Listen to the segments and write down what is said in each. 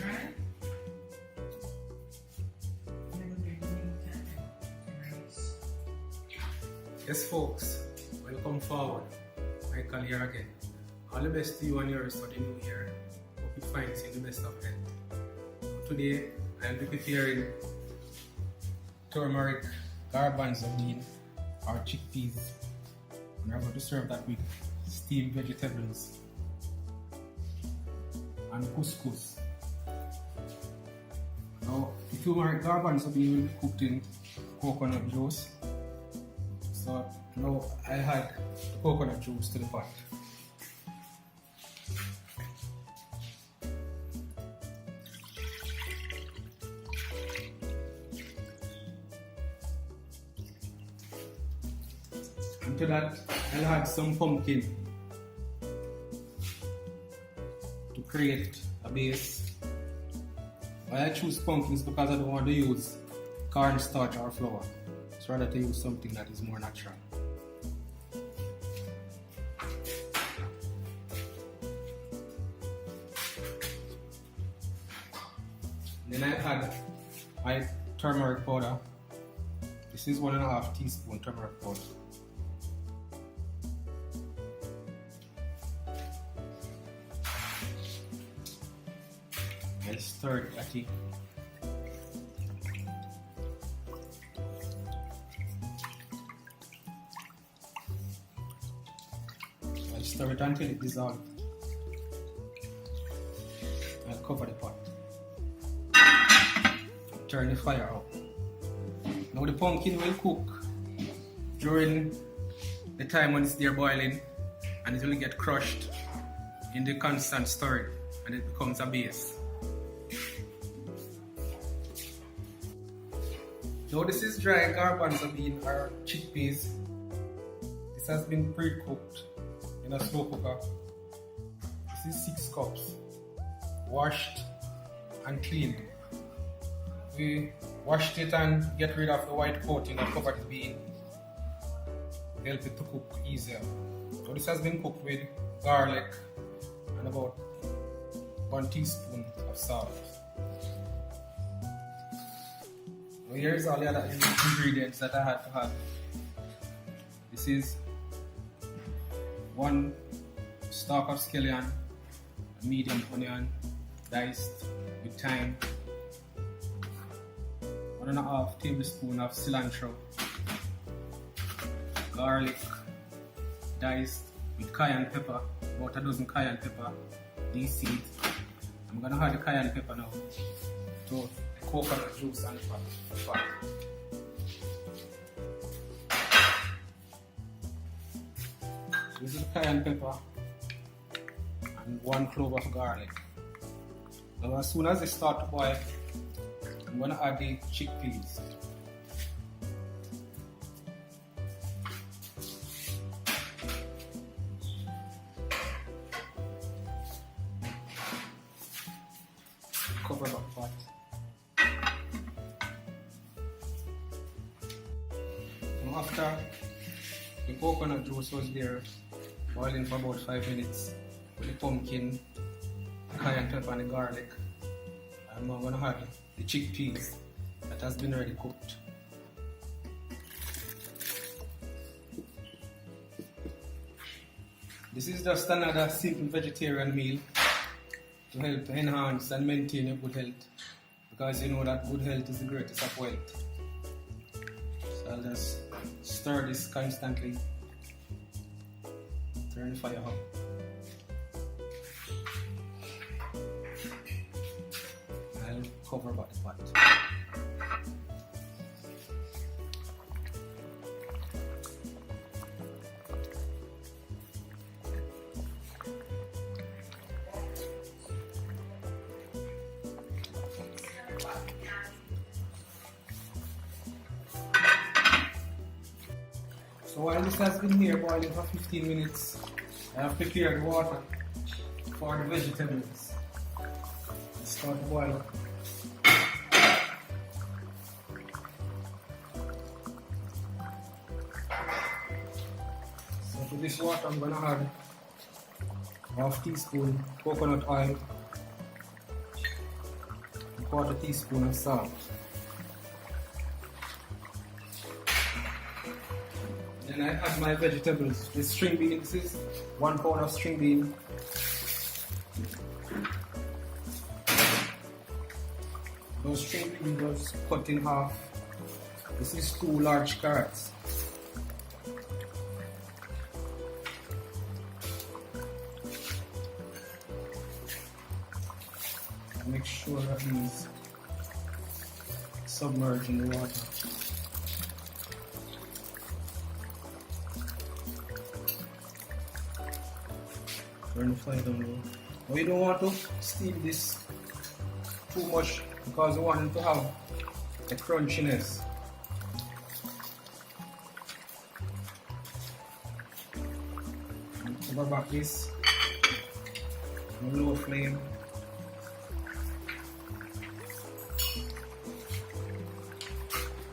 Right? Yes, folks, welcome forward. Michael here again. All the best to you and yours for the new year. Hope you find in the best of health. Today, I'll be preparing turmeric garbanzo bean or chickpeas. And I'm going to serve that with steamed vegetables and couscous. Now, the turmeric garbanzo bean will be cooked in coconut juice. So now I add the coconut juice to the pot. And to that I'll add some pumpkin to create a base. Why I choose pumpkins because I don't want to use cornstarch or flour. It's rather to use something that is more natural. Then I add my turmeric powder. This is 1.5 teaspoon turmeric powder. I stir it at it. Stir it until it dissolves. I'll cover the pot. Turn the fire up. Now the pumpkin will cook during the time when it's there boiling, and it will get crushed in the constant stirring and it becomes a base. Now this is dry garbanzo bean or chickpeas. This has been pre-cooked in a slow cooker. This is 6 cups, washed and cleaned. We washed it and get rid of the white coating and covered the bean. Help it to cook easier. So this has been cooked with garlic and about 1 teaspoon of salt. Now here's all the other ingredients that I had to have. This is 1 stalk of scallion, a medium onion, diced with thyme, 1.5 tablespoon of cilantro, garlic, diced with cayenne pepper, about a dozen cayenne pepper, these seeds. I'm gonna add the cayenne pepper now to the coconut juice and the pot. This is cayenne pepper and 1 clove of garlic. Now as soon as they start to boil, I'm going to add the chickpeas. Cover the pot. Now after the coconut juice was there, boiling for about 5 minutes with the pumpkin, the cayenne pepper and the garlic, I'm now going to add the chickpeas that has been already cooked. This is just another simple vegetarian meal to help enhance and maintain your good health, because you know that good health is the greatest of wealth. So I'll just stir this constantly. Turn the fire up. I'll cover back the pot. So while this has been here boiling for 15 minutes, I have prepared the water for the vegetables. Let's start to boil up. So to this water I'm going to add 1/2 teaspoon coconut oil, 1/4 teaspoon of salt. Then I add my vegetables. The string beans, this is 1 pound of string bean. Those string beans cut in half. This is 2 large carrots. Make sure that these submerge in the water. Turn the fire down low. But you don't want to steam this too much because you want it to have a crunchiness. Cover back this on low flame.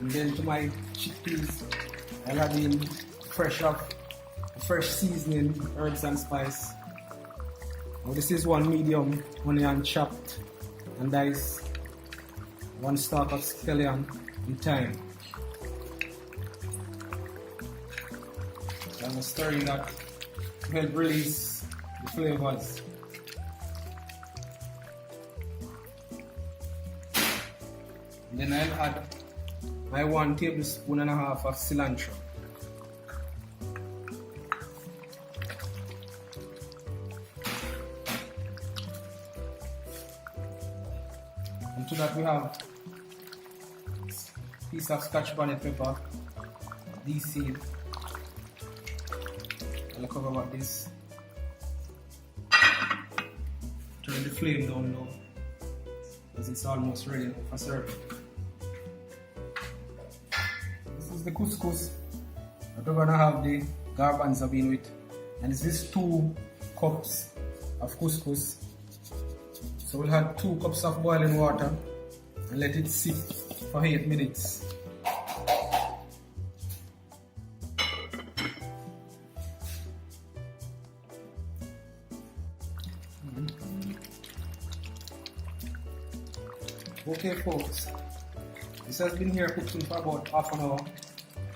And then to my chickpeas, I'll add in fresh seasoning, herbs and spice. Now this is 1 medium onion chopped and diced, 1 stalk of scallion and thyme. So I'm stirring that to help release the flavors. And then I'll add my 1.5 tablespoons of cilantro. And to that we have a piece of scotch bonnet pepper, seed. I'll cover about this. Turn the flame down low as it's almost ready for serving. The couscous that we're gonna have the garbanzo bean with, and this is 2 cups of couscous. So we'll add 2 cups of boiling water and let it sit for 8 minutes. Okay folks, this has been here cooking for about half an hour.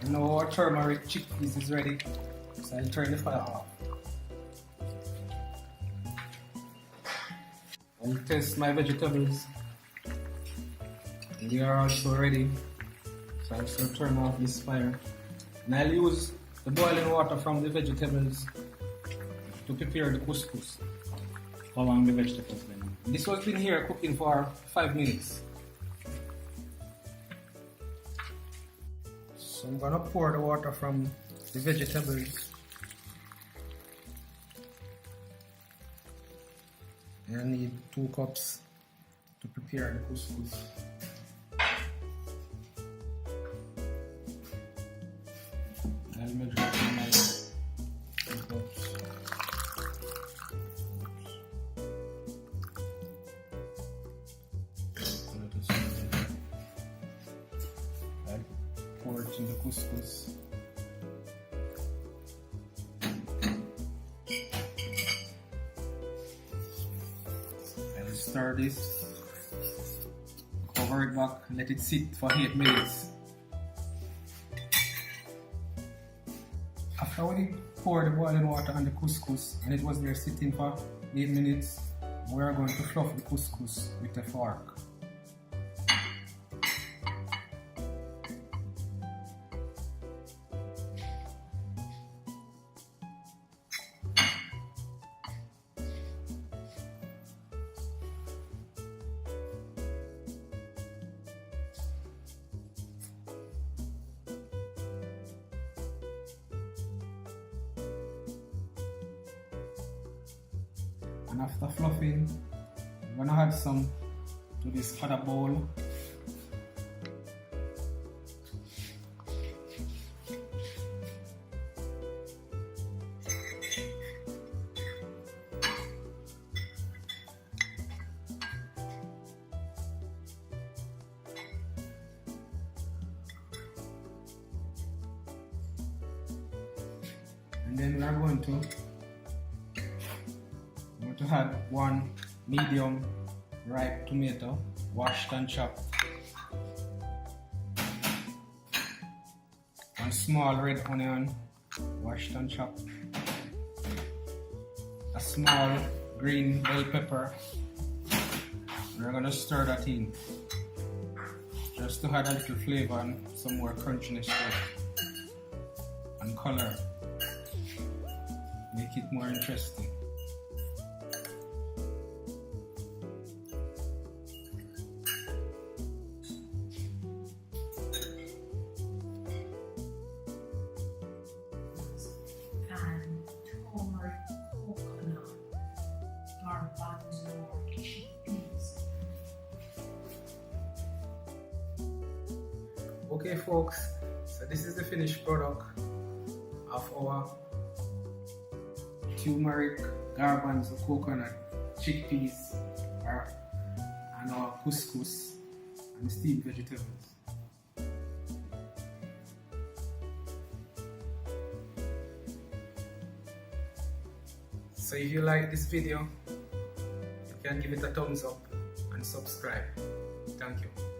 And now our turmeric chickpeas is ready, so I'll turn the fire off. I'll test my vegetables. They are also ready, so I'll just turn off this fire. And I'll use the boiling water from the vegetables to prepare the couscous. How long the vegetables been? This has been here cooking for 5 minutes. So I'm gonna pour the water from the vegetables. And I need 2 cups to prepare the couscous. I'll measure it in my 2 cups. I'll pour it in the couscous. I'll stir this, cover it back, let it sit for 8 minutes. After we pour the boiling water on the couscous and it was there sitting for 8 minutes, we are going to fluff the couscous with a fork. And after fluffing, I'm gonna add some to this other bowl. And then we are going to add 1 medium ripe tomato, washed and chopped. One small red onion, washed and chopped. A small green bell pepper. We're gonna stir that in just to add a little flavor and some more crunchiness to it. And color. Make it more interesting. And turmeric, coconut, garbanzo, chickpeas. Okay folks, so this is the finished product of our turmeric, garbanzo, coconut, chickpeas, and our couscous and steamed vegetables. So if you like this video, you can give it a thumbs up and subscribe. Thank you.